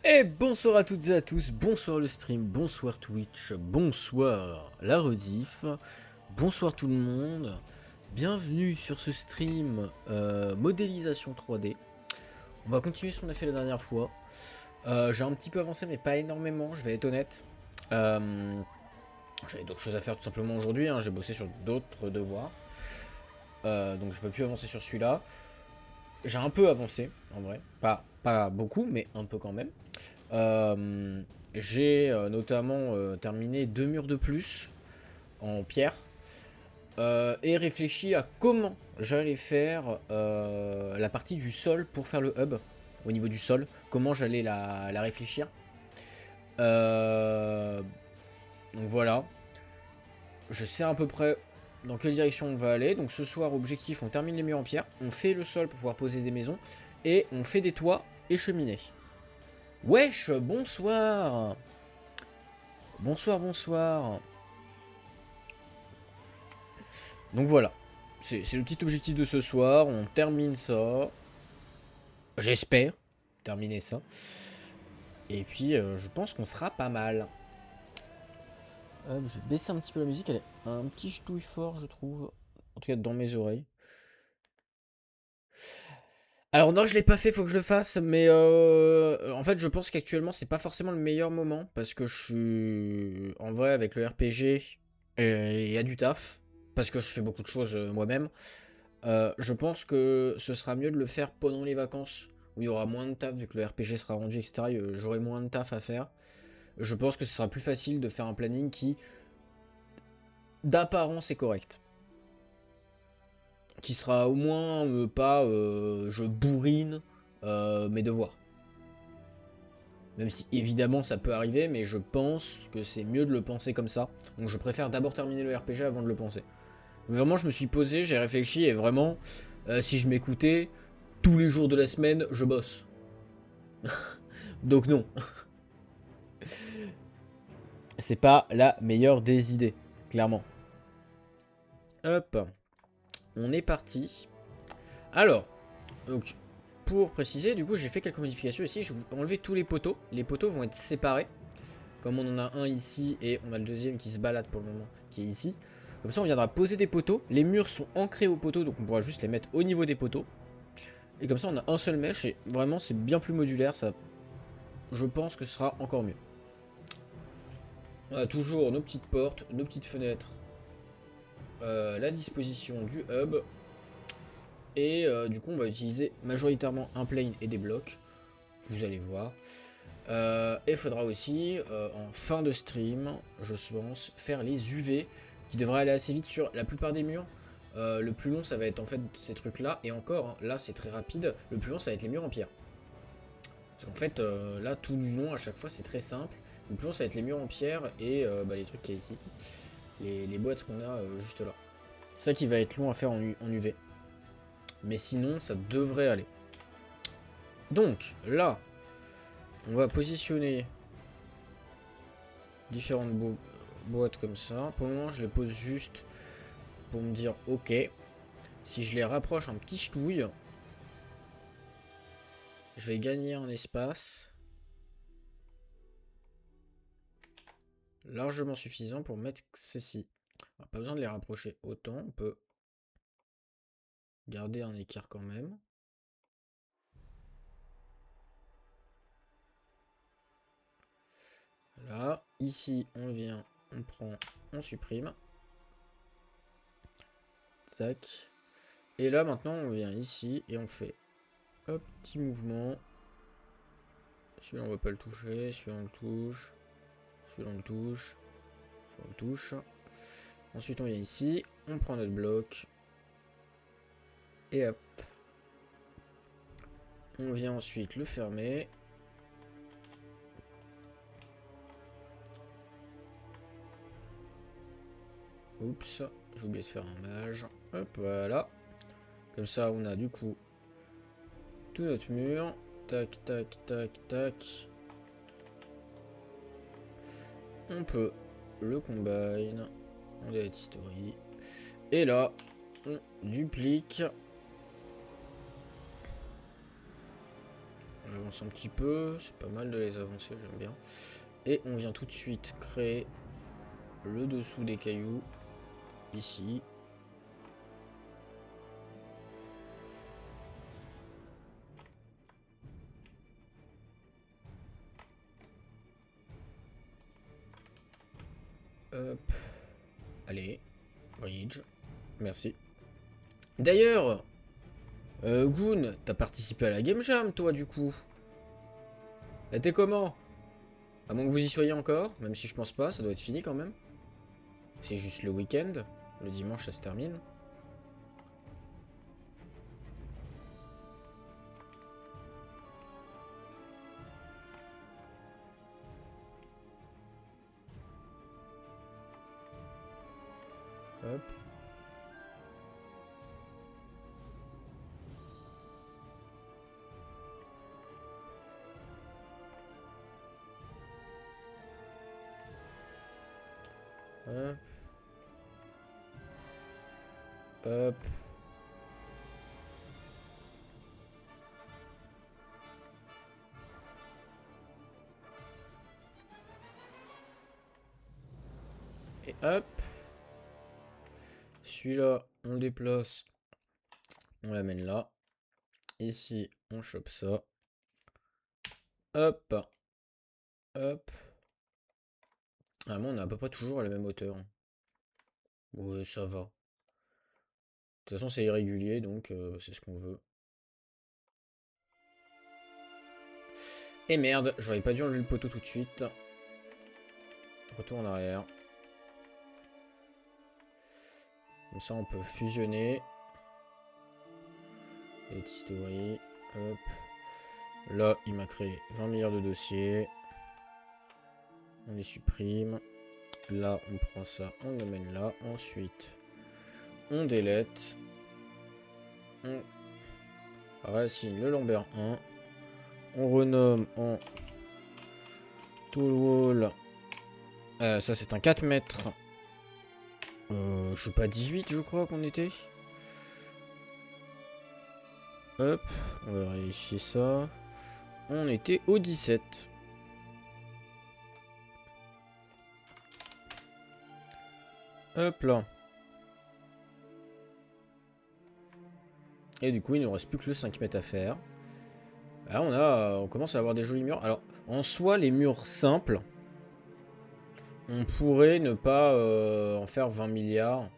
Et bonsoir à toutes et à tous, bonsoir le stream, bonsoir Twitch, bonsoir la rediff, bonsoir tout le monde, bienvenue sur ce stream modélisation 3D. On va continuer ce qu'on a fait la dernière fois. J'ai un petit peu avancé mais pas énormément, je vais être honnête. J'avais d'autres choses à faire tout simplement aujourd'hui, hein. J'ai bossé sur d'autres devoirs. Donc je peux plus avancer sur celui-là. J'ai un peu avancé en vrai, pas beaucoup mais un peu quand même. Euh, j'ai notamment terminé 2 murs de plus en pierre et réfléchi à comment j'allais faire la partie du sol pour faire le hub au niveau du sol, comment j'allais la réfléchir. Euh, donc voilà, je sais à peu près dans quelle direction on va aller. Donc ce soir, objectif, on termine les murs en pierre, on fait le sol pour pouvoir poser des maisons et on fait des toits et cheminées. Wesh, bonsoir. Bonsoir, bonsoir. Donc voilà, c'est le petit objectif de ce soir, on termine ça. J'espère terminer ça. Et puis je pense qu'on sera pas mal. Je vais baisser un petit peu la musique, elle est un petit ch'touille fort je trouve. En tout cas dans mes oreilles. Alors non, je l'ai pas fait, faut que je le fasse, mais en fait je pense qu'actuellement c'est pas forcément le meilleur moment parce que je suis en vrai avec le RPG il y a du taf parce que je fais beaucoup de choses moi-même. Je pense que ce sera mieux de le faire pendant les vacances où il y aura moins de taf vu que le RPG sera rendu, etc. J'aurai moins de taf à faire. Je pense que ce sera plus facile de faire un planning qui, d'apparence, est correct. Qui sera au moins pas je bourrine mes devoirs. Même si évidemment ça peut arriver, mais je pense que c'est mieux de le penser comme ça. Donc je préfère d'abord terminer le RPG avant de le penser. Vraiment, je me suis posé, j'ai réfléchi et vraiment, si je m'écoutais, tous les jours de la semaine, je bosse. Donc non, c'est pas la meilleure des idées, clairement. Hop, on est parti. Alors, donc, pour préciser, du coup, j'ai fait quelques modifications ici. Je vais enlever tous les poteaux. Les poteaux vont être séparés. Comme on en a un ici et on a le deuxième qui se balade pour le moment, qui est ici. Comme ça, on viendra poser des poteaux. Les murs sont ancrés aux poteaux, donc on pourra juste les mettre au niveau des poteaux. Et comme ça, on a un seul mesh et vraiment, c'est bien plus modulaire. Ça, je pense que ce sera encore mieux. On a toujours nos petites portes, nos petites fenêtres, la disposition du hub. Et du coup, on va utiliser majoritairement un plane et des blocs. Vous allez voir. Et il faudra aussi, en fin de stream, je pense, faire les UV qui devraient aller assez vite sur la plupart des murs. Le plus long, ça va être en fait ces trucs-là. Et encore, hein, là, c'est très rapide. Le plus long, ça va être les murs en pierre. Parce qu'en fait, là, tout du long, à chaque fois, c'est très simple. Le plus long, ça va être les murs en pierre et les trucs qu'il y a ici. Les boîtes qu'on a juste là. C'est ça qui va être long à faire en UV. Mais sinon, ça devrait aller. Donc, là, on va positionner différentes boîtes comme ça. Pour le moment, je les pose juste pour me dire ok. Si je les rapproche un petit ch'touille, je vais gagner en espace. Largement suffisant pour mettre ceci. Alors, pas besoin de les rapprocher autant. On peut garder un écart quand même. Là, ici, on vient, on prend, on supprime. Tac. Et là, maintenant, on vient ici et on fait hop, petit mouvement. Celui-là, on va pas le toucher. Celui-là, on le touche. Celui-là, on le touche. Celui-là, on le touche. Ensuite, on vient ici. On prend notre bloc. Et hop. On vient ensuite le fermer. Oups, j'ai oublié de faire un mage. Hop, voilà. Comme ça, on a du coup tout notre mur. Tac, tac, tac, tac. On peut le combine. On delete history. Et là, on duplique. avance un petit peu. C'est pas mal de les avancer, j'aime bien. Et on vient tout de suite créer le dessous des cailloux. Ici. Hop. Allez. Bridge. Merci. D'ailleurs, Goon, t'as participé à la Game Jam, toi, du coup. Elle était comment? À moins que vous y soyez encore, même si je pense pas, ça doit être fini quand même. C'est juste le week-end. Le dimanche, ça se termine. Hop. Hop. Hop. Et hop. Celui-là, on le déplace. On l'amène là. Ici, on chope ça. Hop. Hop. Ah, bon, on est à peu près toujours à la même hauteur. Ouais, ça va. De toute façon, c'est irrégulier, donc c'est ce qu'on veut. Et merde, j'aurais pas dû enlever le poteau tout de suite. Retour en arrière. Comme ça, on peut fusionner. Les story. Hop. Là, il m'a créé 20 milliards de dossiers. On les supprime. Là, on prend ça, on le mène là. Ensuite, on délète. On rassigne le Lambert 1. On renomme en Tall Wall. Ça, c'est un 4 mètres. Je sais pas, 18, je crois qu'on était. Hop, on va vérifier ça. On était au 17. Hop là. Et du coup, il ne nous reste plus que le 5 mètres à faire. Là, on commence à avoir des jolis murs. Alors, en soi, les murs simples, on pourrait ne pas en faire 20 milliards.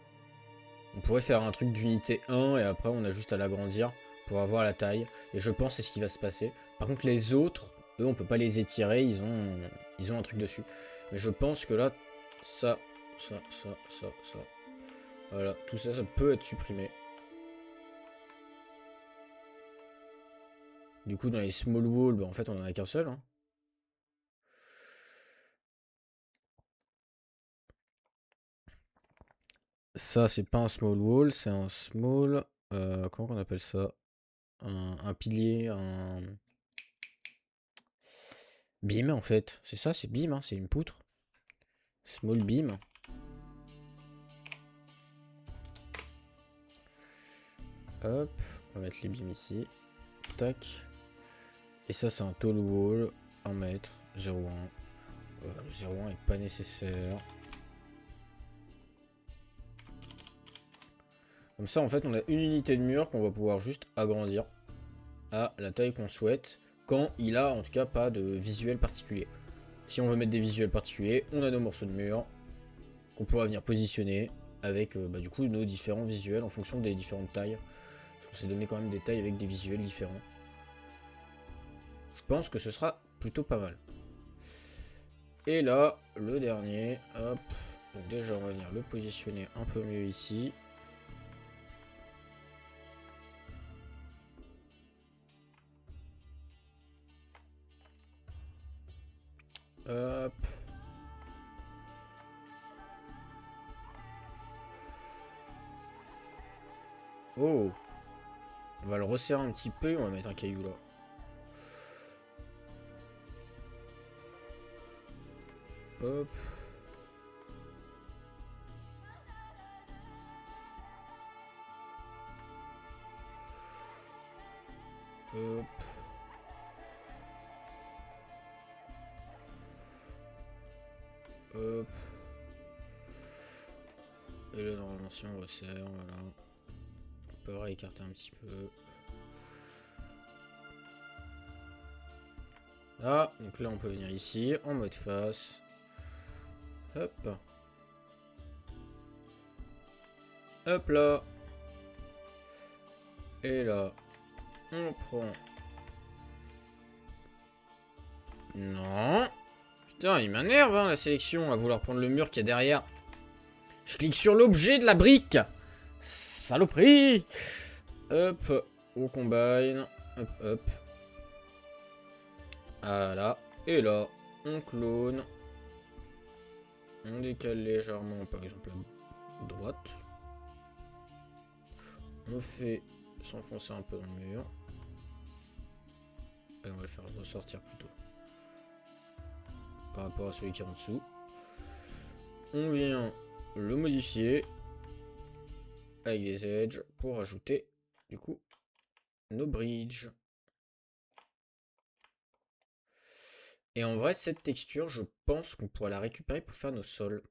On pourrait faire un truc d'unité 1 et après on a juste à l'agrandir pour avoir la taille. Et je pense que c'est ce qui va se passer. Par contre les autres, eux on peut pas les étirer, ils ont un truc dessus. Mais je pense que là, ça. Voilà, tout ça, ça peut être supprimé. Du coup dans les small walls, bah, en fait on en a qu'un seul. Hein. Ça c'est pas un small wall, c'est un small... comment on appelle ça? Un pilier, un... Beam en fait, c'est ça, c'est beam, hein, c'est une poutre. Small beam. Hop, on va mettre les beams ici. Tac. Et ça c'est un tall wall, 1 mètre, 0,1. Le 0,1 est pas nécessaire. Comme ça en fait on a une unité de mur qu'on va pouvoir juste agrandir à la taille qu'on souhaite. Quand il a en tout cas pas de visuel particulier. Si on veut mettre des visuels particuliers, on a nos morceaux de mur qu'on pourra venir positionner avec du coup nos différents visuels en fonction des différentes tailles. Parce qu'on s'est donné quand même des tailles avec des visuels différents. Je pense que ce sera plutôt pas mal. Et là, le dernier, hop. Donc déjà, on va venir le positionner un peu mieux ici. Hop. Oh. On va le resserrer un petit peu, on va mettre un caillou là. Hop. Hop. Hop. Et là, normalement, si on resserre, voilà. On peut réécarter un petit peu. Là, donc là, on peut venir ici, en mode face. Hop. Hop là. Et là, on prend... Non. Putain, il m'énerve, hein, la sélection, à vouloir prendre le mur qu'il y a derrière. Je clique sur l'objet de la brique. Saloperie. Hop, on combine. Hop, hop. Voilà. Et là, on clone. On décale légèrement, par exemple, à droite. On fait s'enfoncer un peu dans le mur. Et on va le faire ressortir plutôt. Par rapport à celui qui est en dessous. On vient le modifier. Avec des edges pour ajouter, du coup, nos bridges. Et en vrai, cette texture, je pense qu'on pourra la récupérer pour faire nos sols.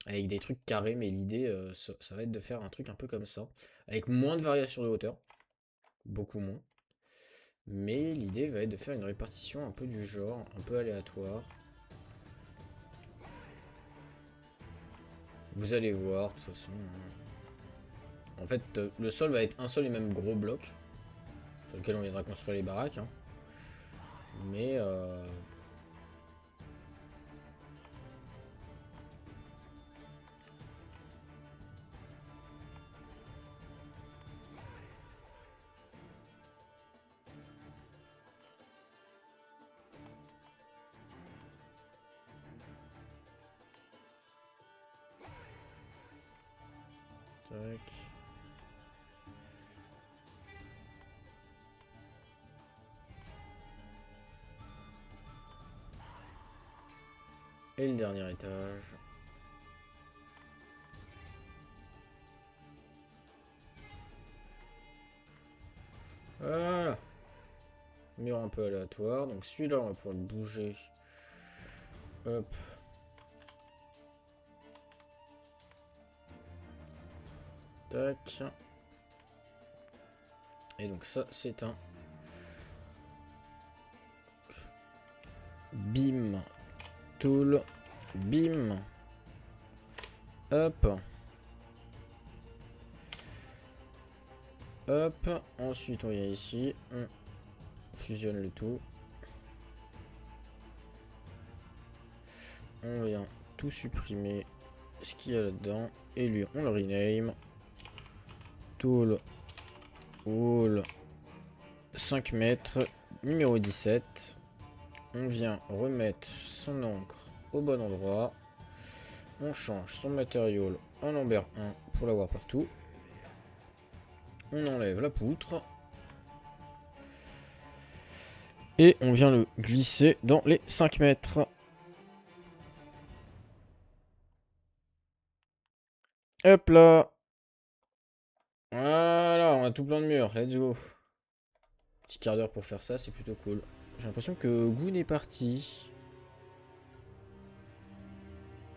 Avec des trucs carrés, mais l'idée, ça va être de faire un truc un peu comme ça. Avec moins de variation de hauteur. Beaucoup moins. Mais l'idée va être de faire une répartition un peu du genre, un peu aléatoire. Vous allez voir, de toute façon. En fait, le sol va être un seul et même gros bloc. Sur lequel on viendra construire les baraques. Hein. Mais... Tac. Et le dernier étage. Voilà. Mur un peu aléatoire. Donc celui-là, on va pouvoir le bouger. Hop. Tac. Et donc ça, c'est un... Bim. Tool. Bim. Hop. Hop. Ensuite, on vient ici. On fusionne le tout. On vient tout supprimer ce qu'il y a là-dedans. Et lui, on le rename. Tool. Wall. 5 mètres. Numéro 17. On vient remettre son encre au bon endroit. On change son matériau en amber 1 pour l'avoir partout. On enlève la poutre. Et on vient le glisser dans les 5 mètres. Hop là. Voilà, on a tout plein de murs. Let's go. Petit quart d'heure pour faire ça, c'est plutôt cool. J'ai l'impression que Goon est parti.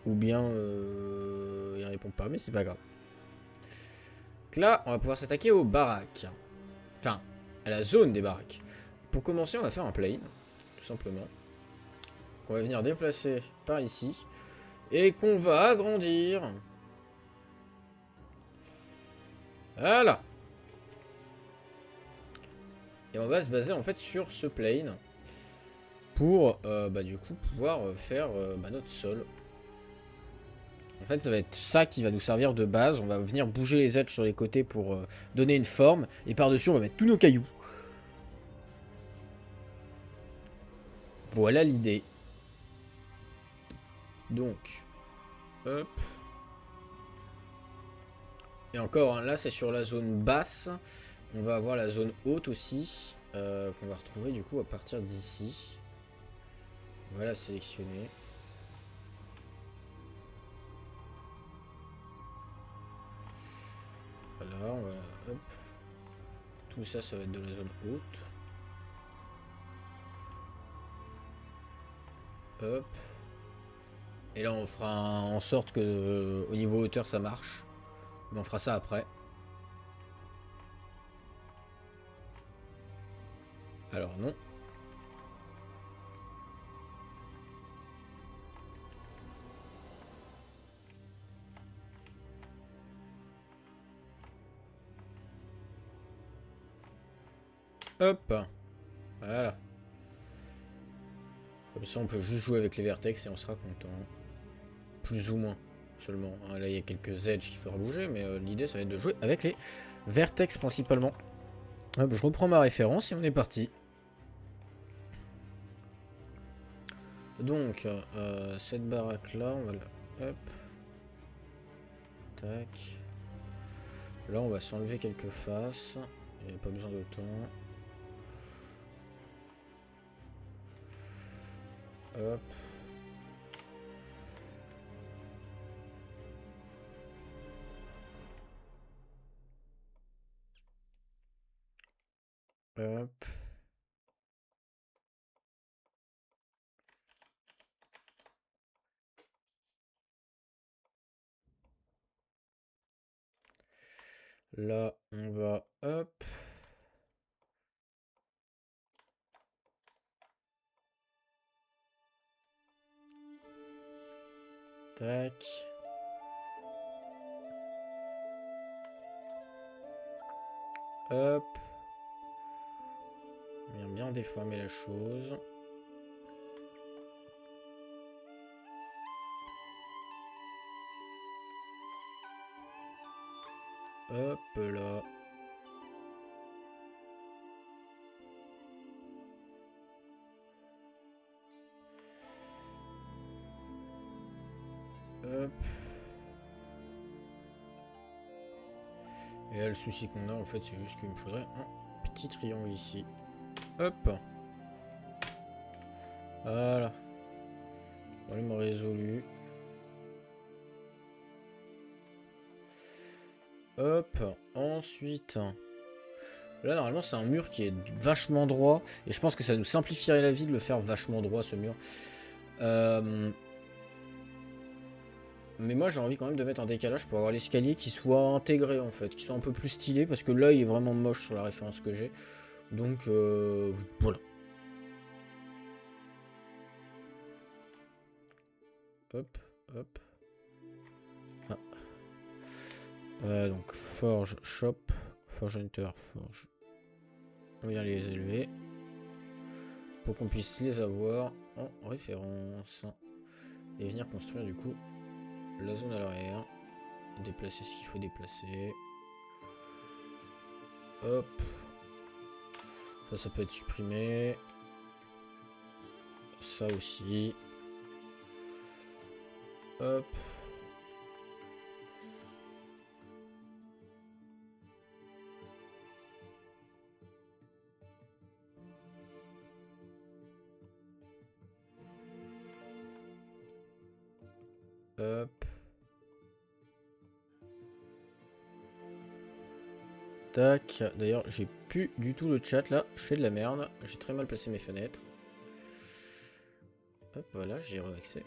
Ou bien il répond pas, mais c'est pas grave. Donc là, on va pouvoir s'attaquer aux baraques. Enfin, à la zone des baraques. Pour commencer, on va faire un plane, tout simplement. On va venir déplacer par ici. Et qu'on va agrandir. Voilà. Et on va se baser en fait sur ce plane. Pour du coup pouvoir faire notre sol. En fait, ça va être ça qui va nous servir de base. On va venir bouger les edges sur les côtés pour donner une forme. Et par-dessus, on va mettre tous nos cailloux. Voilà l'idée. Donc, hop. Et encore, hein, là, c'est sur la zone basse. On va avoir la zone haute aussi. Qu'on va retrouver du coup à partir d'ici. On va la sélectionner. Voilà, on va... Hop. Tout ça, ça va être de la zone haute. Hop. Et là, on fera en sorte que au niveau hauteur, ça marche. Mais on fera ça après. Alors non. Hop. Voilà. Comme ça, on peut juste jouer avec les vertex et on sera content. Plus ou moins, seulement. Là, il y a quelques edges qu'il faudra bouger, mais l'idée, ça va être de jouer avec les vertex principalement. Hop, je reprends ma référence et on est parti. Donc, cette baraque-là, on va la... Hop. Tac. Là, on va s'enlever quelques faces. Il n'y a pas besoin d'autant. Hop. Hop. Là, on va... Hop. Tac. Hop. On vient bien déformer la chose. Hop là. Hop. Et là, le souci qu'on a, en fait, c'est juste qu'il me faudrait un petit triangle ici. Hop. Voilà. Problème résolu. Hop. Ensuite. Là, normalement, c'est un mur qui est vachement droit. Et je pense que ça nous simplifierait la vie de le faire vachement droit, ce mur. Mais moi, j'ai envie quand même de mettre un décalage pour avoir l'escalier qui soit intégré, en fait. Qui soit un peu plus stylé. Parce que là, il est vraiment moche sur la référence que j'ai. Donc, voilà. Hop, hop. Ah. Donc, forge, shop. Forge enter, forge. On vient les élever. Pour qu'on puisse les avoir en référence. Et venir construire, du coup, la zone à l'arrière. Déplacer ce qu'il faut déplacer. Hop. Ça peut être supprimé. Ça aussi. Hop. Hop. Tac. D'ailleurs, j'ai plus du tout le chat là. Je fais de la merde. J'ai très mal placé mes fenêtres. Hop, voilà, j'ai re-accès.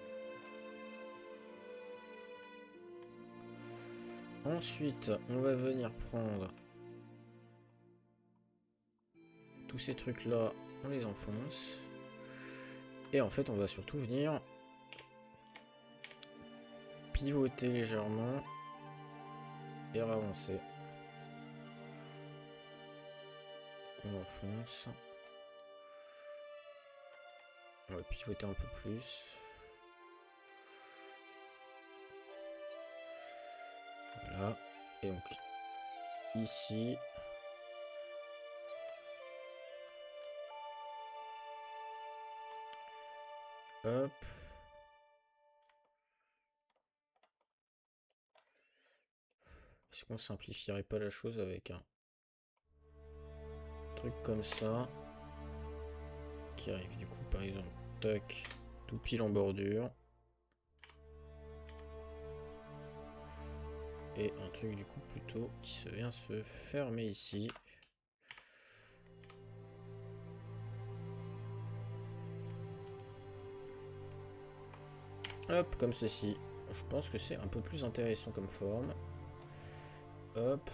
Ensuite, on va venir prendre tous ces trucs là. On les enfonce. Et en fait, on va surtout venir pivoter légèrement et avancer. On enfonce. On va pivoter un peu plus. Voilà. Et donc, ici. Hop. Est-ce qu'on simplifierait pas la chose avec un truc comme ça qui arrive du coup par exemple tac tout pile en bordure et un truc du coup plutôt qui se vient se fermer ici. Hop, comme ceci. Je pense que c'est un peu plus intéressant comme forme. Hop.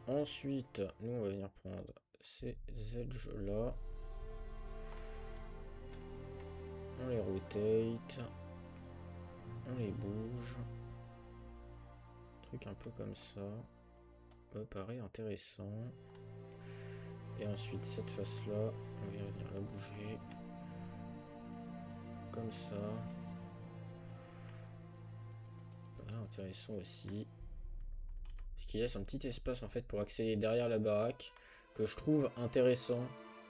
Ensuite, nous on va venir prendre ces edges là. On les rotate. On les bouge. Truc un peu comme ça. Me paraît intéressant. Et ensuite cette face là, on va venir la bouger. Comme ça. Intéressant aussi. Ce qui laisse un petit espace en fait pour accéder derrière la baraque. Que je trouve intéressant.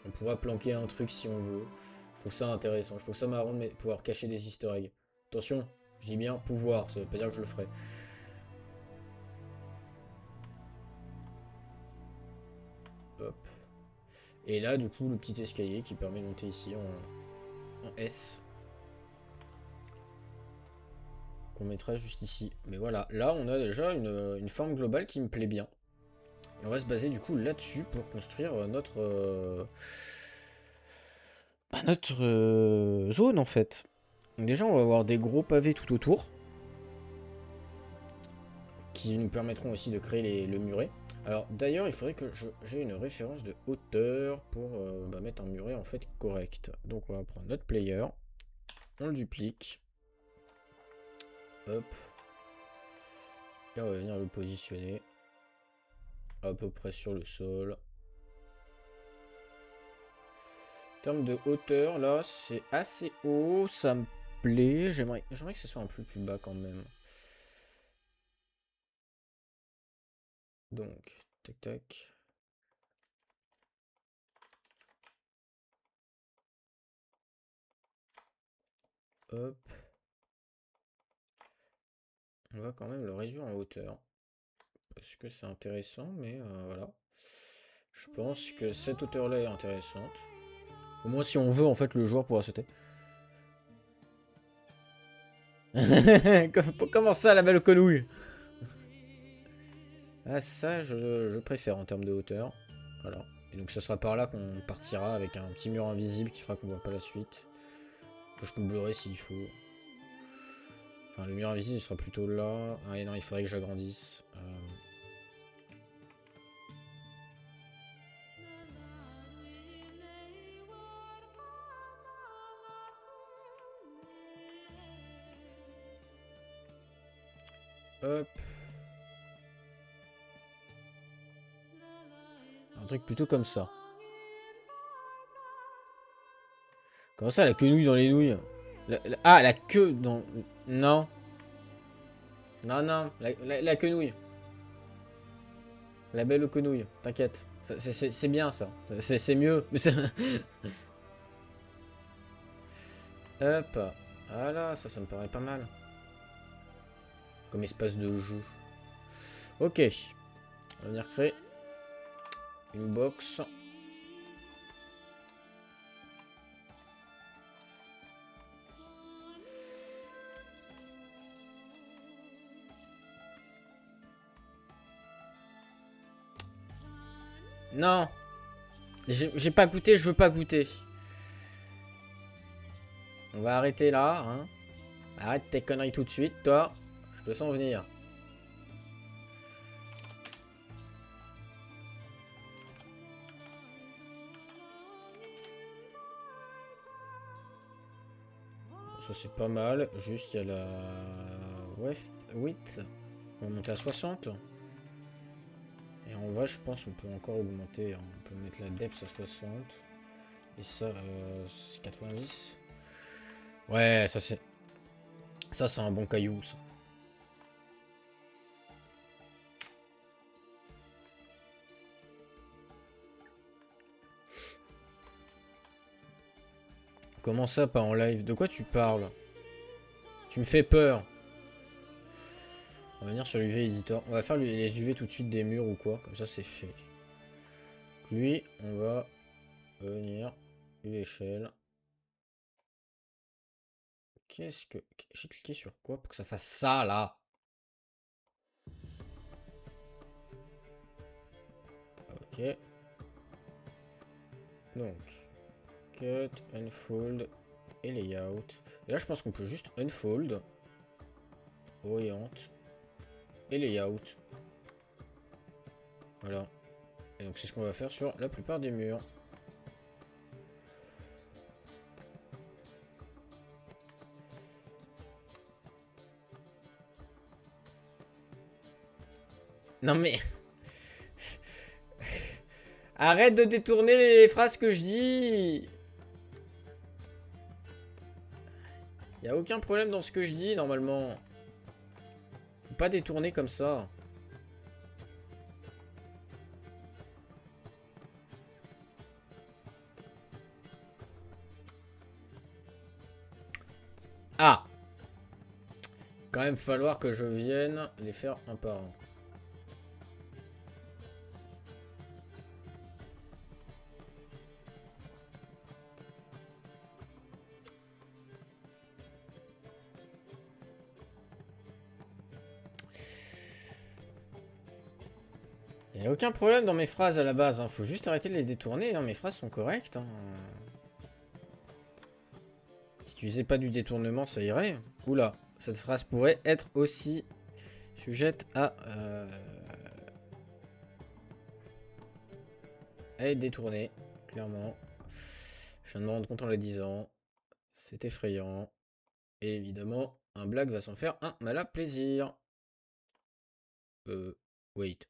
On pourra planquer un truc si on veut. Je trouve ça intéressant. Je trouve ça marrant de pouvoir cacher des easter eggs. Attention, je dis bien pouvoir, ça veut pas dire que je le ferai. Hop. Et là, du coup, le petit escalier qui permet de monter ici en S. Qu'on mettra juste ici. Mais voilà, là, on a déjà une forme globale qui me plaît bien. Et on va se baser du coup là-dessus pour construire notre zone en fait. Donc déjà, on va avoir des gros pavés tout autour. Qui nous permettront aussi de créer le muret. Alors d'ailleurs, il faudrait que j'ai une référence de hauteur pour mettre un muret en fait correct. Donc on va prendre notre player, on le duplique, hop, et on va venir le positionner à peu près sur le sol. En termes de hauteur, là, c'est assez haut, ça me plaît. J'aimerais que ce soit un peu plus bas quand même. Donc, tac tac. Hop. On va quand même le réduire en hauteur. Parce que c'est intéressant, mais voilà. Je pense que cette hauteur-là est intéressante. Au moins, si on veut, en fait, le joueur pourra sauter. Comment ça, la belle quenouille? Ah, ça, je préfère en termes de hauteur. Voilà. Et donc, ce sera par là qu'on partira avec un petit mur invisible qui fera qu'on voit pas la suite. Que je comblerai s'il faut. Enfin, le mur invisible sera plutôt là. Ah, et non, il faudrait que j'agrandisse. Hop. Un truc plutôt comme ça. Comment ça, la quenouille dans les nouilles? Ah, la queue dans... Non. Non, non, la quenouille. La belle quenouille, t'inquiète. C'est bien ça. C'est mieux. Hop. Voilà, ça me paraît pas mal. Comme espace de jeu. Ok. On va venir créer une box. Non. J'ai pas goûté, je veux pas goûter. On va arrêter là. Hein. Arrête tes conneries tout de suite, toi. Je te sens venir. Ça c'est pas mal. Juste il y a la width. On va monter à 60. Et en vrai, je pense qu'on peut encore augmenter. Hein. On peut mettre la depth à 60. Et ça, c'est 90. Ouais, ça c'est... Ça c'est un bon caillou, ça. Comment ça, pas en live? De quoi tu parles? Tu me fais peur. On va venir sur l'UV Editor. On va faire les UV tout de suite des murs ou quoi. Comme ça, c'est fait. Lui, on va venir UV Shell. Qu'est-ce que... J'ai cliqué sur quoi pour que ça fasse ça, là? Ok. Donc, cut, unfold et layout. Et là, je pense qu'on peut juste unfold. Orient. Et layout. Voilà. Et donc c'est ce qu'on va faire sur la plupart des murs. Non mais... Arrête de détourner les phrases que je dis. Y a aucun problème dans ce que je dis normalement. Faut pas détourner comme ça. Ah! Quand même falloir que je vienne les faire un par un. Y a aucun problème dans mes phrases à la base, hein. Faut juste arrêter de les détourner, hein. Mes phrases sont correctes, hein. Si tu faisais pas du détournement, ça irait. Oula, cette phrase pourrait être aussi sujette à être détournée, clairement. Je viens de me rendre compte en la disant. C'est effrayant. Et évidemment, un blague va s'en faire un malin plaisir. Wait.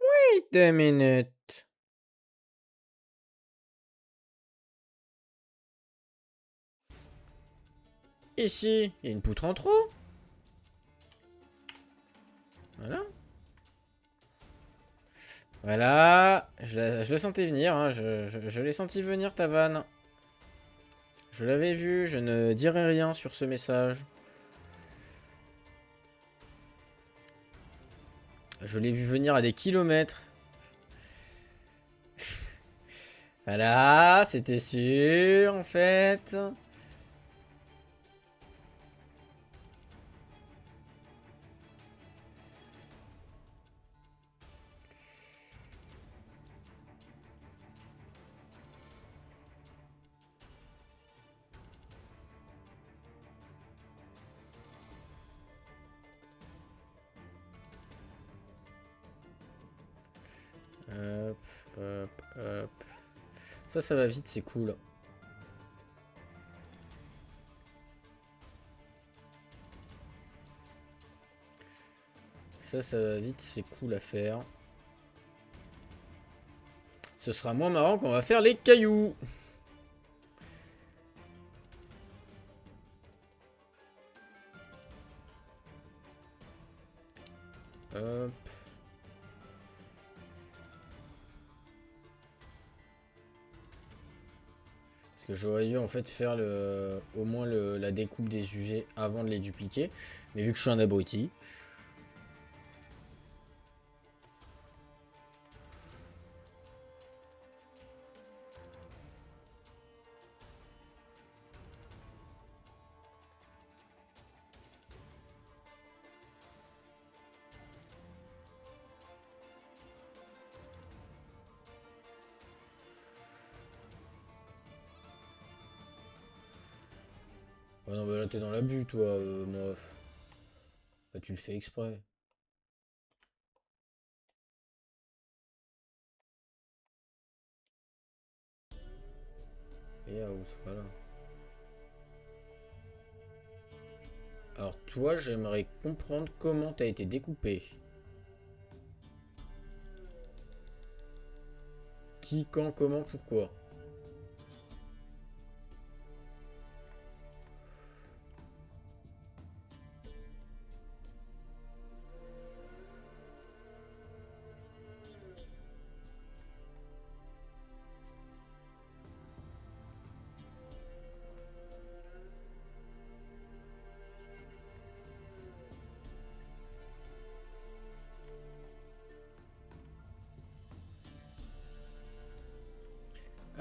Wait a minute. Ici, il y a une poutre en trop. Voilà. Voilà. Je le sentais venir, hein. Je l'ai senti venir, ta vanne. Je l'avais vu, je ne dirai rien sur ce message. Je l'ai vu venir à des kilomètres. Voilà, c'était sûr, en fait. Hop, hop, hop. Ça va vite, c'est cool. Ça va vite, c'est cool à faire. Ce sera moins marrant qu'on va faire les cailloux. Hop. Parce que j'aurais dû en fait faire au moins la découpe des UV avant de les dupliquer. Mais vu que je suis un abruti. Oh non, bah là t'es dans l'abus, toi, moi. Bah, tu le fais exprès. Et out, voilà. Alors toi, j'aimerais comprendre comment t'as été découpé. Qui, quand, comment, pourquoi.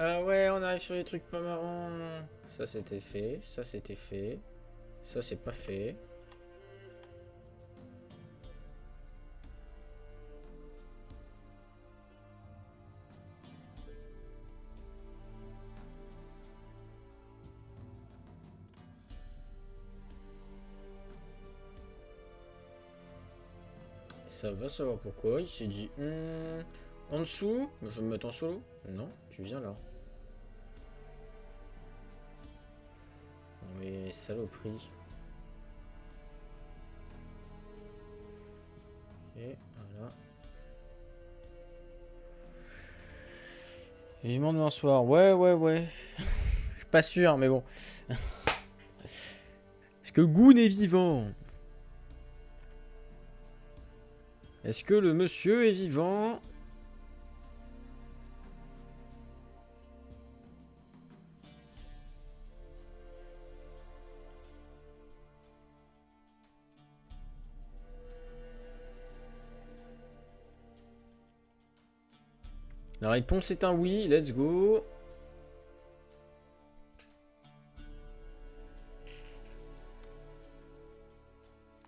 Ah ouais, on arrive sur les trucs pas marrants. Ça c'était fait, ça c'était fait. Ça c'est pas fait. ça va savoir pourquoi. Il s'est dit, en dessous, je vais me mettre en solo. Non, tu viens là. Mais saloperie. Et voilà. Vivement demain soir. Ouais. Je suis pas sûr, mais bon. Est-ce que Goon est vivant? Est-ce que le monsieur est vivant? La réponse est un oui, let's go.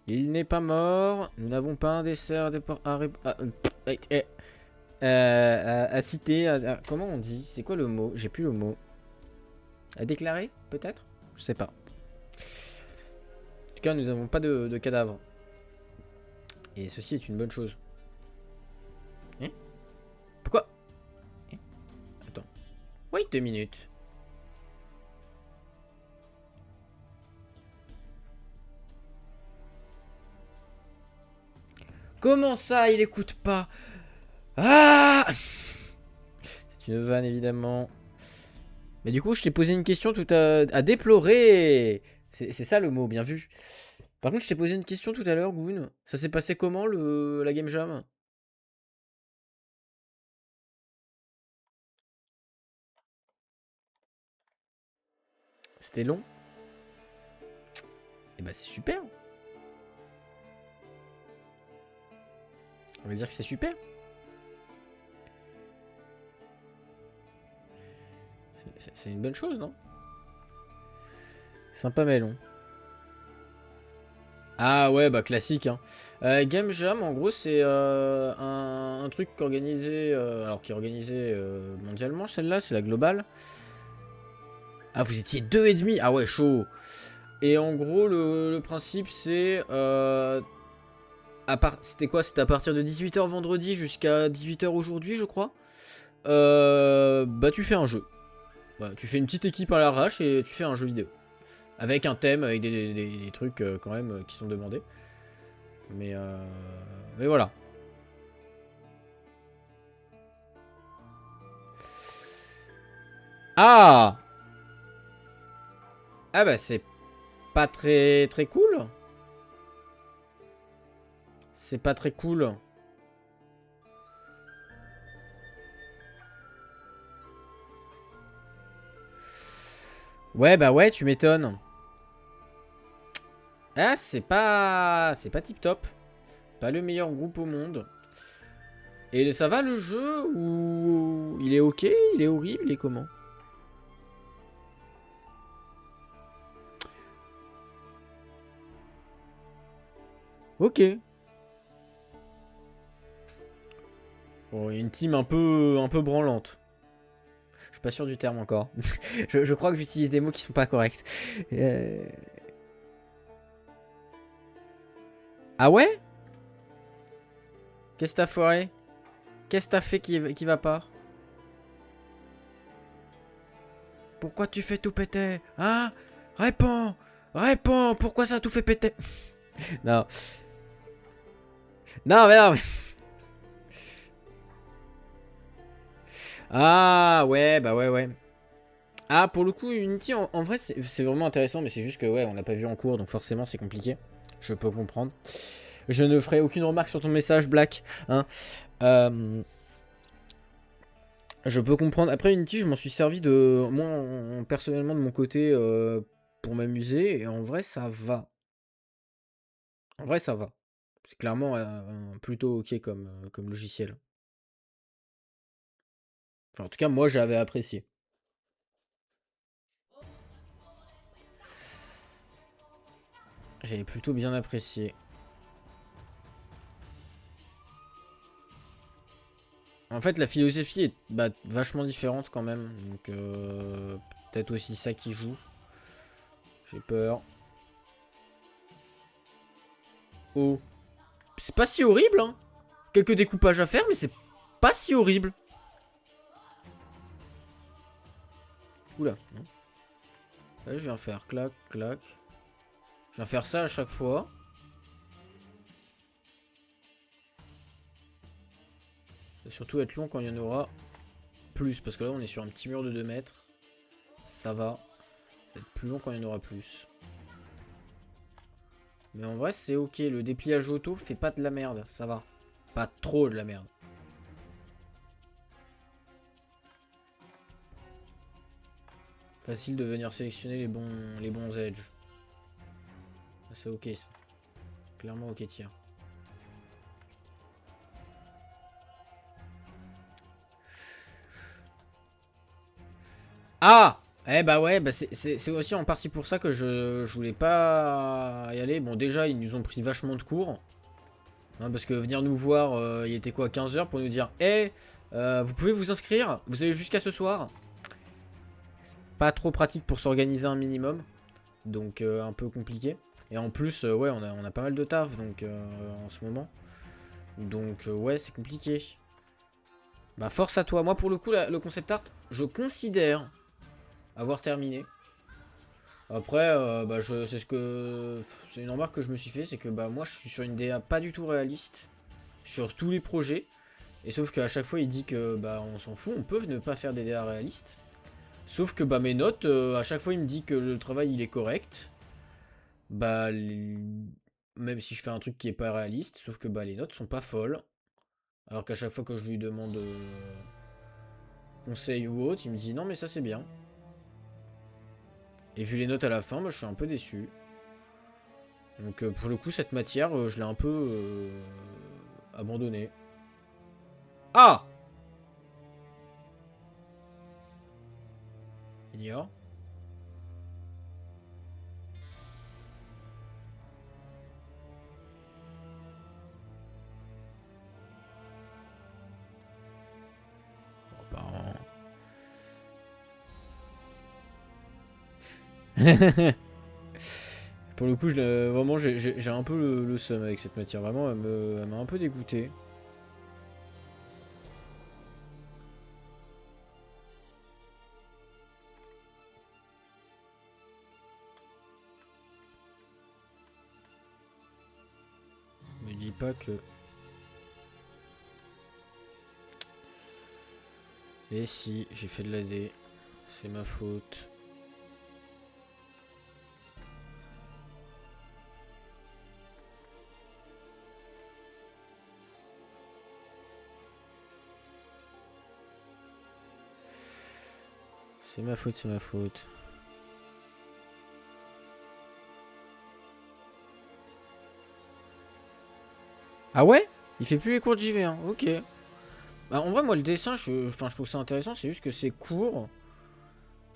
Il n'est pas mort. Nous n'avons pas un dessert à citer. Comment on dit? C'est quoi le mot? J'ai plus le mot. À déclarer, peut-être? Je sais pas. En tout cas, nous n'avons pas de cadavre. Et ceci est une bonne chose. Hein? Pourquoi? Hein? Attends. Wait 2 minutes. Comment ça, il écoute pas? Ah! C'est une vanne, évidemment. Mais du coup, je t'ai posé une question tout à déplorer. C'est ça le mot, bien vu. Par contre, je t'ai posé une question tout à l'heure, Goon. Ça s'est passé comment, la game jam? C'était long? Et bah, c'est super. On va dire que c'est super. C'est une bonne chose, non? Sympa mais long. Ah ouais, bah classique. Hein. Game Jam, en gros, c'est un truc organisé, alors qui est organisé mondialement, celle-là, c'est la globale. Ah, vous étiez 2,5. Ah ouais, chaud. Et en gros, le principe, c'est... C'était quoi? C'était à partir de 18 h vendredi jusqu'à 18 h aujourd'hui, je crois. Bah, tu fais un jeu. Voilà, tu fais une petite équipe à l'arrache et tu fais un jeu vidéo. Avec un thème, avec des trucs quand même qui sont demandés. Mais voilà. Ah! Ah bah c'est pas très très cool. C'est pas très cool. Ouais bah ouais, tu m'étonnes. Ah c'est pas tip top. Pas le meilleur groupe au monde. Et ça va le jeu ou il est ok, il est horrible, il est comment? Ok. Bon, une team un peu branlante. Je suis pas sûr du terme encore. je crois que j'utilise des mots qui sont pas corrects. Ah ouais? Qu'est-ce que t'as foiré? Qu'est-ce que t'as fait qui va pas? Pourquoi tu fais tout péter? Hein? Réponds! Réponds! Pourquoi ça a tout fait péter? Non. Non, mais non, mais... Ah, ouais, bah ouais. Ah, pour le coup, Unity, en vrai, c'est vraiment intéressant, mais c'est juste que, ouais, on l'a pas vu en cours, donc forcément, c'est compliqué. Je peux comprendre. Je ne ferai aucune remarque sur ton message, Black. Hein. Je peux comprendre. Après, Unity, je m'en suis servi de... Moi, personnellement, de mon côté, pour m'amuser, et en vrai, ça va. En vrai, ça va. C'est clairement plutôt ok comme logiciel. Enfin, en tout cas, moi, j'avais apprécié. J'avais plutôt bien apprécié. En fait, la philosophie est vachement différente quand même. Donc, peut-être aussi ça qui joue. J'ai peur. Oh. C'est pas si horrible, hein. Quelques découpages à faire, mais c'est pas si horrible. Oula, non. Là, je viens faire clac, clac. Je viens faire ça à chaque fois. Ça va surtout être long quand il y en aura plus. Parce que là, on est sur un petit mur de 2 mètres. Ça va. Ça va être plus long quand il y en aura plus. Mais en vrai, c'est ok. Le dépliage auto fait pas de la merde. Ça va. Pas trop de la merde. Facile de venir sélectionner les bons edges. C'est ok ça. Clairement ok tiens. Ah! Eh bah ouais, bah c'est aussi en partie pour ça que je voulais pas y aller. Bon déjà ils nous ont pris vachement de cours. Hein, parce que venir nous voir, il était quoi 15 heures pour nous dire Eh, vous pouvez vous inscrire, vous avez jusqu'à ce soir. Pas trop pratique pour s'organiser un minimum. Donc un peu compliqué. Et en plus, ouais, on a pas mal de taf donc, en ce moment. Donc ouais, c'est compliqué. Bah force à toi. Moi pour le coup, le concept art, je considère avoir terminé. Après, bah, c'est une remarque que je me suis fait, c'est que bah moi je suis sur une DA pas du tout réaliste sur tous les projets. Et sauf qu'à chaque fois il dit que bah on s'en fout, on peut ne pas faire des DA réalistes. Sauf que bah mes notes, à chaque fois il me dit que le travail il est correct. Bah même si je fais un truc qui est pas réaliste, sauf que bah les notes sont pas folles. Alors qu'à chaque fois que je lui demande conseil ou autre, il me dit non mais ça c'est bien. Et vu les notes à la fin, bah, je suis un peu déçu. Donc pour le coup cette matière, je l'ai un peu abandonnée. Ah! Ignore. Apparemment. Pour le coup, vraiment, j'ai un peu le seum avec cette matière. Vraiment, elle m'a un peu dégoûté. Me dis pas que... Et si, j'ai fait de la D. C'est ma faute. C'est ma faute, c'est ma faute. Ah ouais? Il fait plus les cours de JV1, ok. Bah, en vrai, moi, le dessin, enfin, je trouve ça intéressant. C'est juste que c'est court.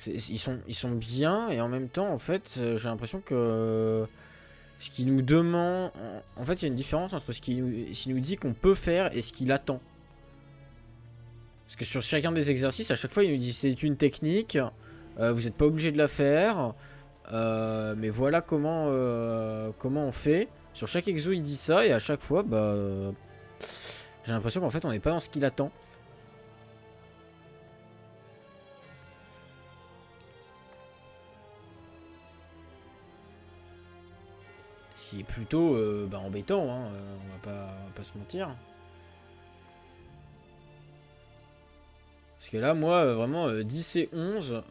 Ils sont bien. Et en même temps, en fait, j'ai l'impression que ce qu'il nous demande... En fait, il y a une différence entre ce qu'il nous dit qu'on peut faire et ce qu'il attend. Parce que sur chacun des exercices, à chaque fois, il nous dit c'est une technique, vous n'êtes pas obligé de la faire, mais voilà comment on fait. Sur chaque exo, il dit ça, et à chaque fois, bah, j'ai l'impression qu'en fait, on n'est pas dans ce qu'il attend. Ce qui est plutôt bah, embêtant, hein, on va pas se mentir. Parce que là, moi, vraiment, 10 et 11,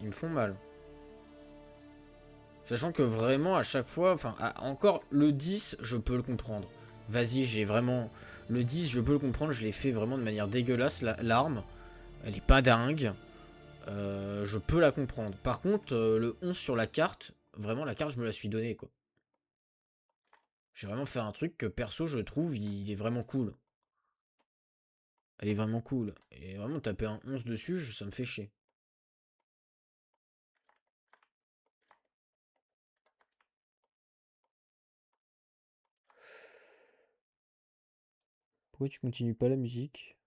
ils me font mal. Sachant que vraiment, à chaque fois, enfin, encore le 10, je peux le comprendre. Vas-y, j'ai vraiment... Le 10, je peux le comprendre, je l'ai fait vraiment de manière dégueulasse, l'arme. Elle est pas dingue. Je peux la comprendre. Par contre, le 11 sur la carte, vraiment, la carte, je me la suis donnée, quoi. J'ai vraiment fait un truc que, perso, je trouve, il est vraiment cool. Elle est vraiment cool. Et vraiment, taper un 11 dessus, ça me fait chier. Pourquoi tu continues pas la musique?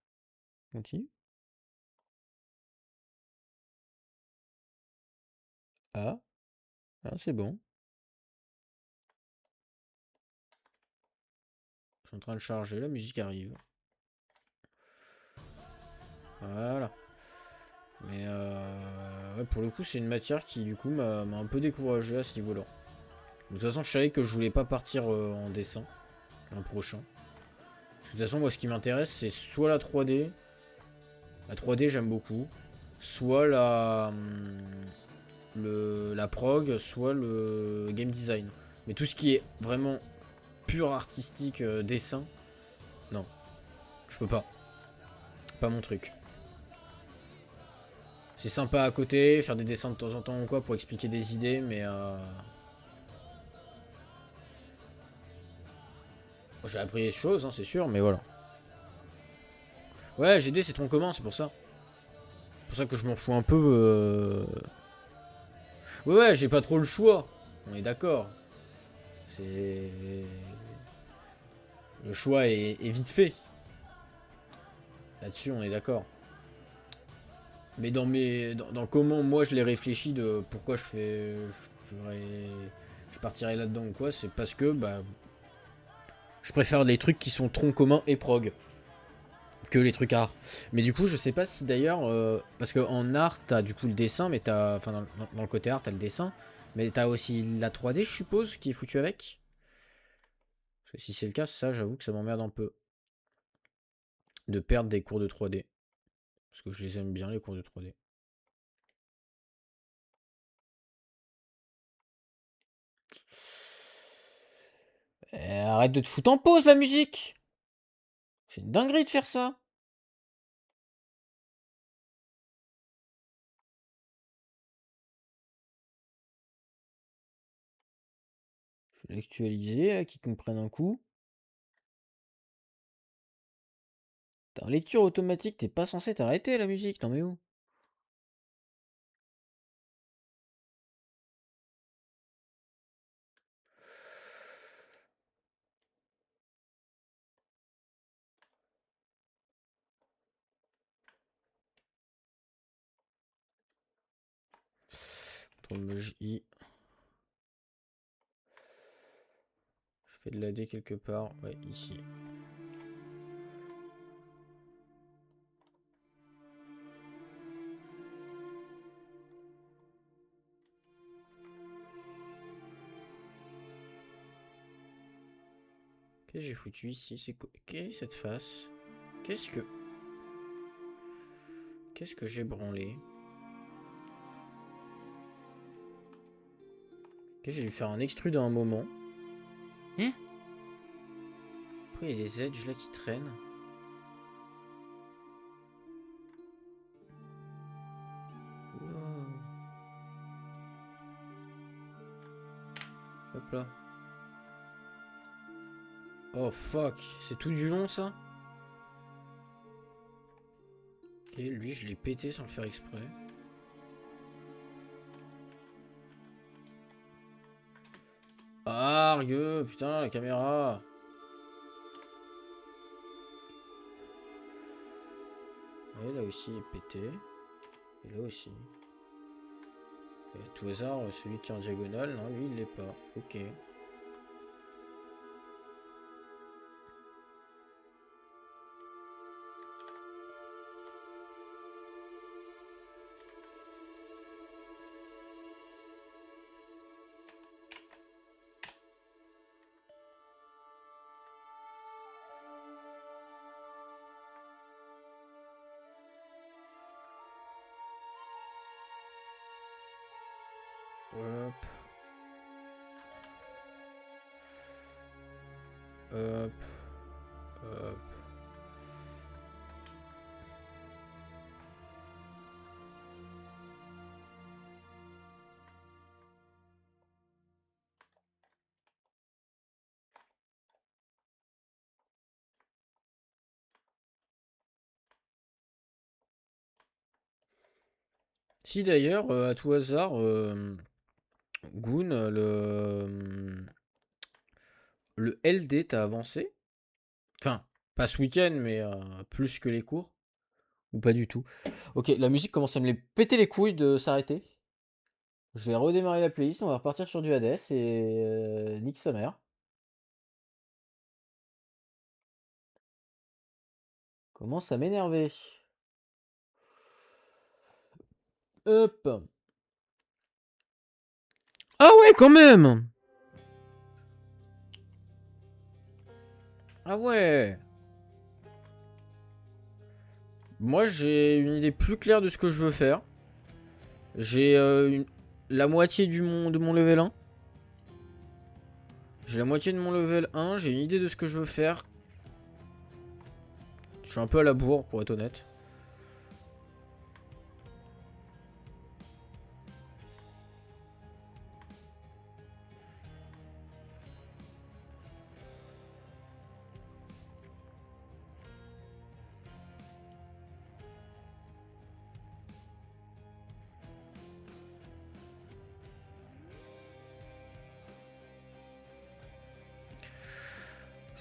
Continue. Ah, ah c'est bon. C'est en train de charger, la musique arrive. Voilà. Mais ouais, pour le coup, c'est une matière qui, du coup, m'a un peu découragé à ce niveau-là. De toute façon, je savais que je voulais pas partir en dessin l'an prochain. De toute façon, moi, ce qui m'intéresse, c'est soit la 3D. La 3D, j'aime beaucoup. Soit la prog, soit le game design. Mais tout ce qui est vraiment pur artistique, dessin, non. Je peux pas. Pas mon truc. C'est sympa à côté, faire des dessins de temps en temps ou quoi pour expliquer des idées, mais j'ai appris des choses, hein, c'est sûr, mais voilà. Ouais, GD c'est tronc commun, c'est pour ça. C'est pour ça que je m'en fous un peu. Ouais, j'ai pas trop le choix. On est d'accord. C'est. Le choix est vite fait. Là-dessus, on est d'accord. Mais dans comment moi je l'ai réfléchi de pourquoi je partirais là-dedans ou quoi, c'est parce que bah je préfère les trucs qui sont tronc commun et prog que les trucs art. Mais du coup, je sais pas si d'ailleurs parce que en art t'as du coup le dessin, mais t'as enfin dans le côté art t'as le dessin, mais t'as aussi la 3D, je suppose, qui est foutu avec. Parce que si c'est le cas, ça, j'avoue que ça m'emmerde un peu de perdre des cours de 3D parce que je les aime bien les cours de 3D. Arrête de te foutre en pause la musique. C'est une dinguerie de faire ça. Je vais l'actualiser, là, qu'ils comprennent un coup. T'es en lecture automatique, t'es pas censé t'arrêter la musique, t'en mets où? CTRL J. Je fais de la D quelque part. Ouais, ici. Qu'est-ce que j'ai foutu ici? C'est quoi? Quelle est cette face? Qu'est-ce que. Qu'est-ce que j'ai branlé? Ok, j'ai dû faire un extrude à un moment. Hein? Pourquoi il y a des edges là qui traînent? Wow. Hop là. Oh fuck, c'est tout du long ça? Ok, lui je l'ai pété sans le faire exprès. Ah, Argue, putain, la caméra. Ouais, là aussi il est pété. Et là aussi. Et à tout hasard, celui qui est en diagonale, non, lui il l'est pas. Ok. Hop. Hop. Hop. Si d'ailleurs, à tout hasard, Goon, le LD t'a avancé? Enfin, pas ce week-end, mais plus que les cours? Ou pas du tout? Ok, la musique commence à me les péter les couilles de s'arrêter. Je vais redémarrer la playlist, on va repartir sur du Hades et nique sa mère. Commence à m'énerver. Hop. Ah ouais, quand même. Ah ouais. Moi, j'ai une idée plus claire de ce que je veux faire. J'ai la moitié de mon level 1. J'ai la moitié de mon level 1. J'ai une idée de ce que je veux faire. Je suis un peu à la bourre, pour être honnête.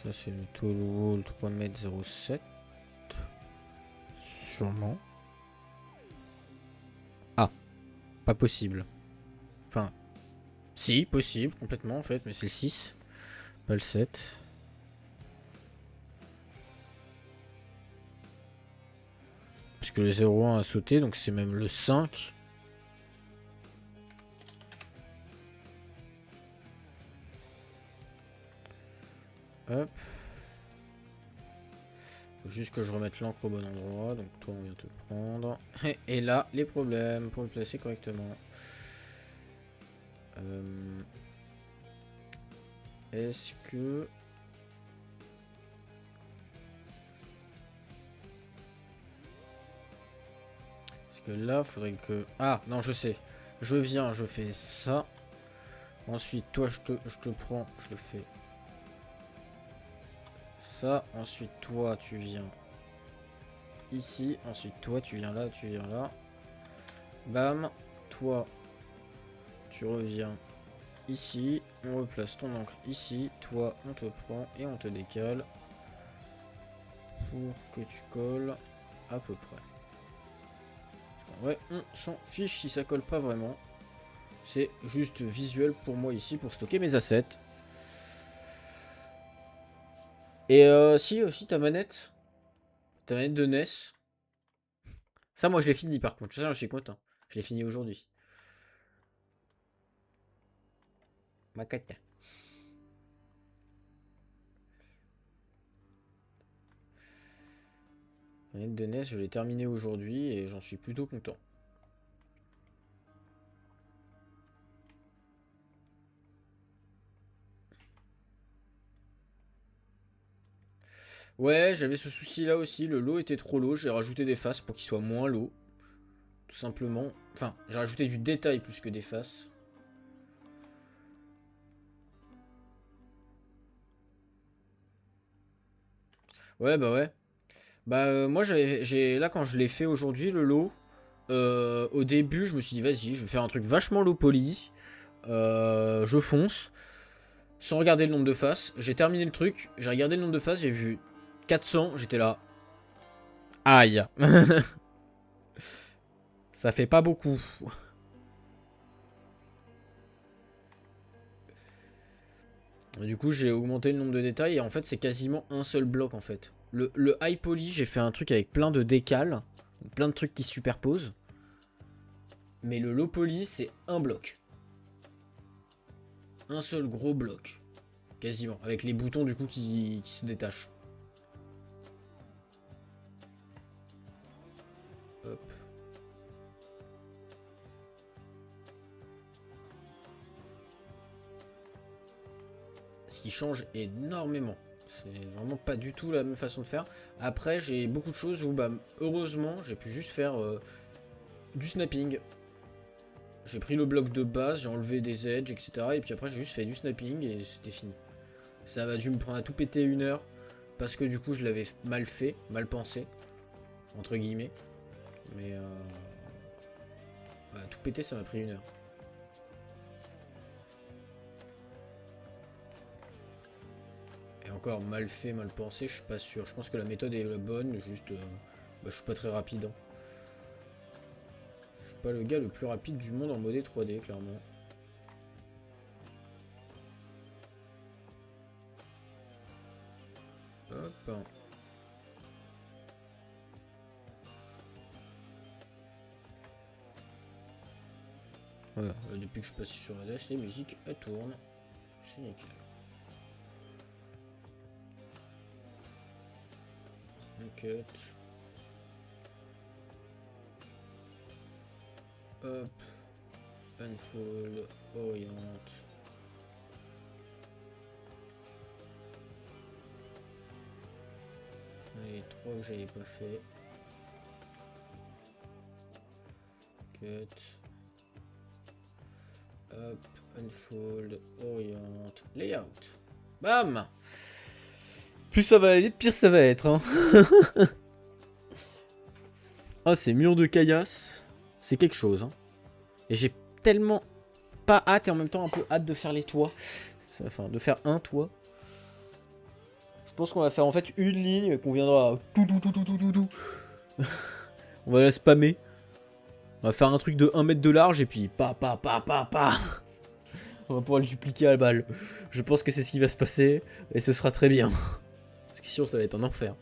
Ça, c'est le tall wall 3,07 m. Sûrement. Ah, pas possible. Enfin, si, possible, complètement en fait, mais c'est le 6, pas le 7. Parce que le 0,1 a sauté, donc c'est même le 5. Hop. Faut juste que je remette l'encre au bon endroit. Donc toi, on vient te prendre. Et là, les problèmes pour le placer correctement. Est-ce que... Parce que là, faudrait que... Ah, non, je sais. Je viens, je fais ça. Ensuite, toi, je te prends, je le fais ça. Ensuite, toi, tu viens ici. Ensuite, toi, tu viens là, tu viens là. Bam. Toi, tu reviens ici. On replace ton encre ici. Toi, on te prend et on te décale. Pour que tu colles à peu près. En vrai, on s'en fiche si ça colle pas vraiment. C'est juste visuel pour moi ici pour stocker mes assets. Et si aussi ta manette de NES. Ça, moi, je l'ai fini par contre. Ça, je suis content. Je l'ai fini aujourd'hui. Makata. Manette de NES, je l'ai terminé aujourd'hui et j'en suis plutôt content. Ouais, j'avais ce souci là aussi. Le lot était trop low. J'ai rajouté des faces pour qu'il soit moins low. Tout simplement. Enfin, j'ai rajouté du détail plus que des faces. Ouais, bah ouais. Bah moi j'ai là quand je l'ai fait aujourd'hui le lot, au début je me suis dit vas-y je vais faire un truc vachement low poly, je fonce, sans regarder le nombre de faces, j'ai terminé le truc, j'ai regardé le nombre de faces, j'ai vu 400, j'étais là, aïe, ça fait pas beaucoup. Du coup j'ai augmenté le nombre de détails et en fait c'est quasiment un seul bloc en fait. Le high poly j'ai fait un truc avec plein de décales, plein de trucs qui se superposent, mais le low poly c'est un bloc. Un seul gros bloc. Quasiment. Avec les boutons du coup qui se détachent. Hop. Ce qui change énormément. C'est vraiment pas du tout la même façon de faire. Après, j'ai beaucoup de choses où, bah, heureusement, j'ai pu juste faire du snapping. J'ai pris le bloc de base, j'ai enlevé des edges, etc. Et puis après, j'ai juste fait du snapping et c'était fini. Ça a dû me prendre à tout péter 1 heure. Parce que du coup, je l'avais mal fait, mal pensé. Entre guillemets. Mais bah, tout péter, ça m'a pris 1 heure. Et encore, mal fait, mal pensé, je suis pas sûr. Je pense que la méthode est la bonne, juste... bah, je suis pas très rapide. Hein. Je suis pas le gars le plus rapide du monde en modé 3D, clairement. Hop. Voilà, depuis que je suis passé sur ADS, les musiques elles tournent. C'est nickel. Un cut. Hop. Unfold. Oriente. Les 3 que j'avais pas fait. Cut. Hop. Unfold. Oriente. Layout. Bam! Plus ça va aller, pire ça va être. Hein. Ah, ces murs de caillasse. C'est quelque chose. Hein. Et j'ai tellement pas hâte et en même temps un peu hâte de faire les toits. Enfin, de faire un toit. Je pense qu'on va faire en fait une ligne qu'on viendra tout. On va la spammer. On va faire un truc de 1 mètre de large et puis pa. On va pouvoir le dupliquer à la balle. Je pense que c'est ce qui va se passer et ce sera très bien. Parce que sinon ça va être un enfer.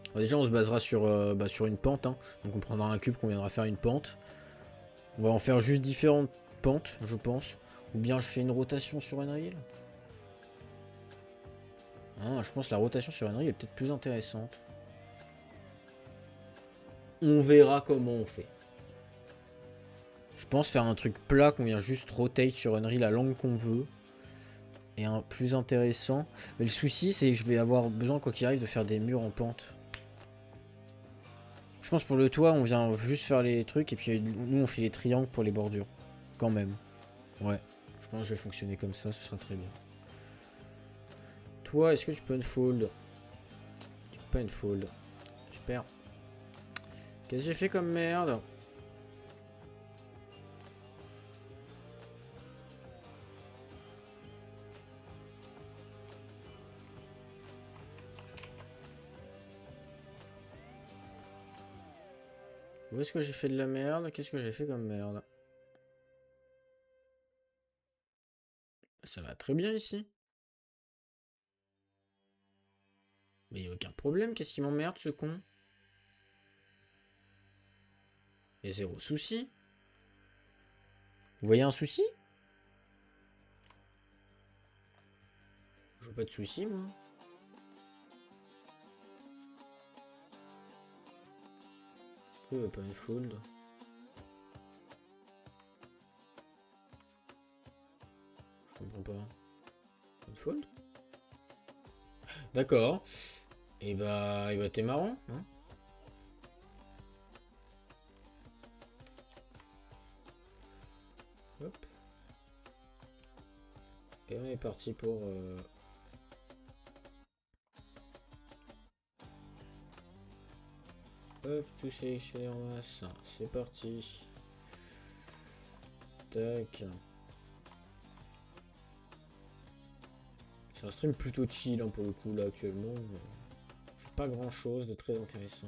Alors déjà on se basera sur une pente. Hein. Donc on prendra un cube qu'on viendra faire une pente. On va en faire juste différentes pentes, je pense. Ou bien je fais une rotation sur Unreal. Ah, je pense que la rotation sur Unreal est peut-être plus intéressante. On verra comment on fait. Je pense faire un truc plat qu'on vient juste rotate sur Unreal la langue qu'on veut. Et un plus intéressant. Mais le souci c'est que je vais avoir besoin quoi qu'il arrive de faire des murs en pente. Je pense pour le toit on vient juste faire les trucs et puis nous on fait les triangles pour les bordures. Quand même. Ouais. Je pense que je vais fonctionner comme ça, ce sera très bien. Toi, est-ce que tu peux unfold? Tu peux pas unfold. Super. Qu'est-ce que j'ai fait comme merde? Où est-ce que j'ai fait de la merde? Qu'est-ce que j'ai fait comme merde? Ça va très bien ici. Mais y'a aucun problème, qu'est-ce qui m'emmerde ce con? Y'a zéro souci. Vous voyez un souci? Je vois pas de souci moi. Pourquoi il va pas unfold? Je comprends pas. Unfold? D'accord. Et bah t'es marrant, hein? Hop. Et on est parti pour... Hop, tout sélectionné en masse. C'est parti. Tac. C'est un stream plutôt chill hein, pour le coup là actuellement. On fait pas grand chose de très intéressant.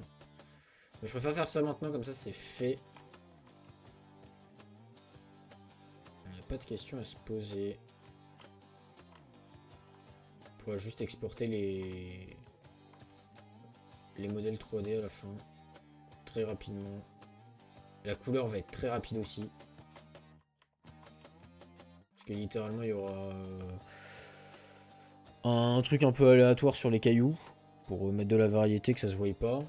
Mais je préfère faire ça maintenant, comme ça c'est fait. On n'a pas de questions à se poser. On pourra juste exporter les modèles 3D à la fin. Très rapidement. La couleur va être très rapide aussi. Parce que littéralement il y aura un truc un peu aléatoire sur les cailloux. Pour mettre de la variété que ça se voie pas.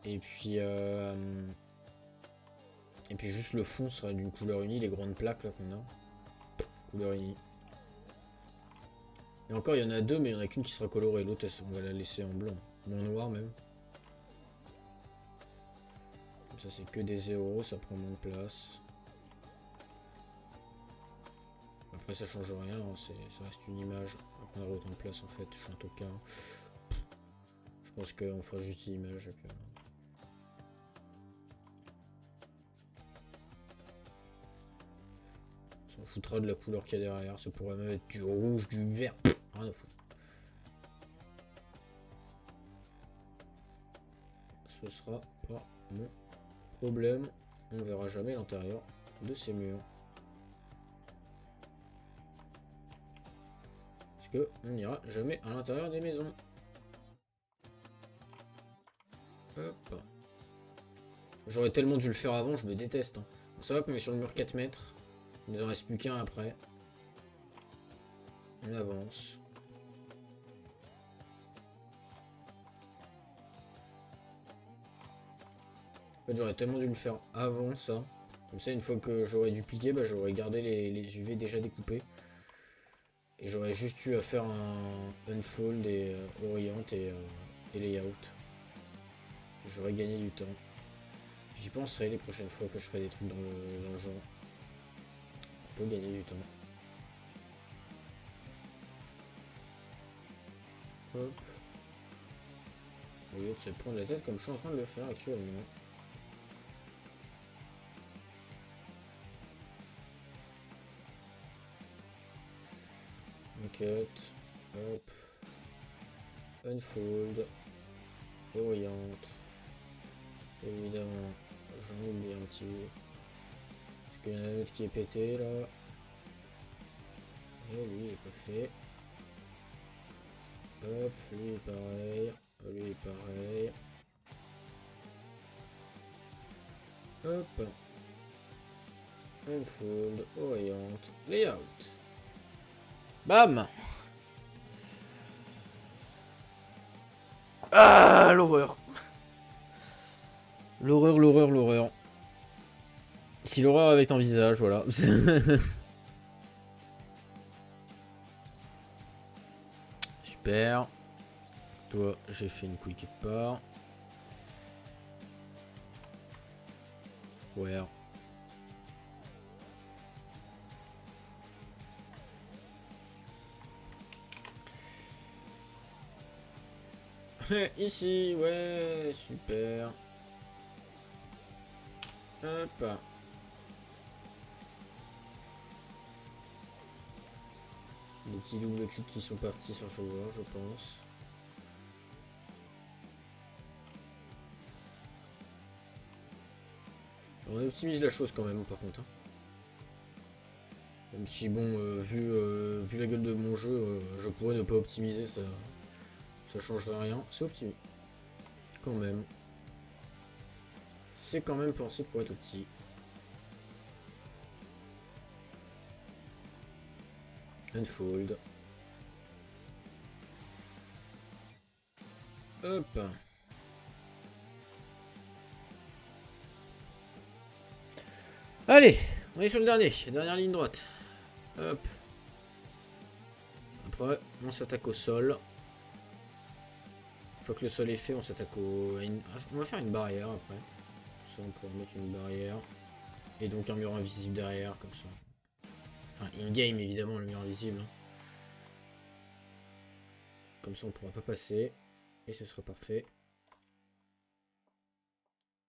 Et puis juste le fond sera d'une couleur unie, les grandes plaques là qu'on a. Couleur unie. Et encore il y en a deux mais il n'y en a qu'une qui sera colorée. L'autre on va la laisser en blanc. Ou en noir même. Comme ça c'est que des zéros, ça prend moins de place. Après ça change rien, hein, ça reste une image. Ça prendra autant de place en fait, je suis un tocard. Je pense qu'on fera juste une image. Et puis, on s'en foutra de la couleur qu'il y a derrière, ça pourrait même être du rouge, du vert, rien à foutre. Ce sera pas mon problème, on verra jamais l'intérieur de ces murs. Parce que on n'ira jamais à l'intérieur des maisons. Hop. J'aurais tellement dû le faire avant, je me déteste. Hein. Bon, ça va qu'on est sur le mur 4 mètres. Il nous en reste plus qu'un après. On avance. En fait, j'aurais tellement dû le faire avant ça. Comme ça, une fois que j'aurais dupliqué, bah, j'aurais gardé les UV déjà découpés. Et j'aurais juste eu à faire un unfold et orient et layout. J'aurais gagné du temps. J'y penserai les prochaines fois que je ferai des trucs dans le genre. On peut gagner du temps. Hop. Au lieu de se prendre la tête comme je suis en train de le faire actuellement. Cut. Hop. Unfold. Oriente. Évidemment, j'en oublie un petit peu. Parce qu'il y en a un autre qui est pété là. Et lui il est pas fait. Hop, lui est pareil. Lui est pareil. Hop. Unfold, oriente, layout. Bam. Ah, l'horreur. L'horreur, l'horreur, l'horreur. Si l'horreur avait un visage, voilà. Super. Toi, j'ai fait une couille quelque part. Ouais. Ici, ouais, super. Hop. Des petits doubles clics qui sont partis sans savoir, je pense. On optimise la chose quand même, par contre. Hein. Même si, bon, vu la gueule de mon jeu, je pourrais ne pas optimiser, ça changerait rien. C'est optimisé. Quand même. C'est quand même pensé pour être opti. Unfold. Hop. Allez, on est sur le dernier. Dernière ligne droite. Hop. Après, on s'attaque au sol. Une fois que le sol est fait, on s'attaque au... On va faire une barrière après. Ça, on pourra mettre une barrière. Et donc un mur invisible derrière, comme ça. Enfin, in-game, évidemment, le mur invisible. Hein. Comme ça, on pourra pas passer. Et ce sera parfait.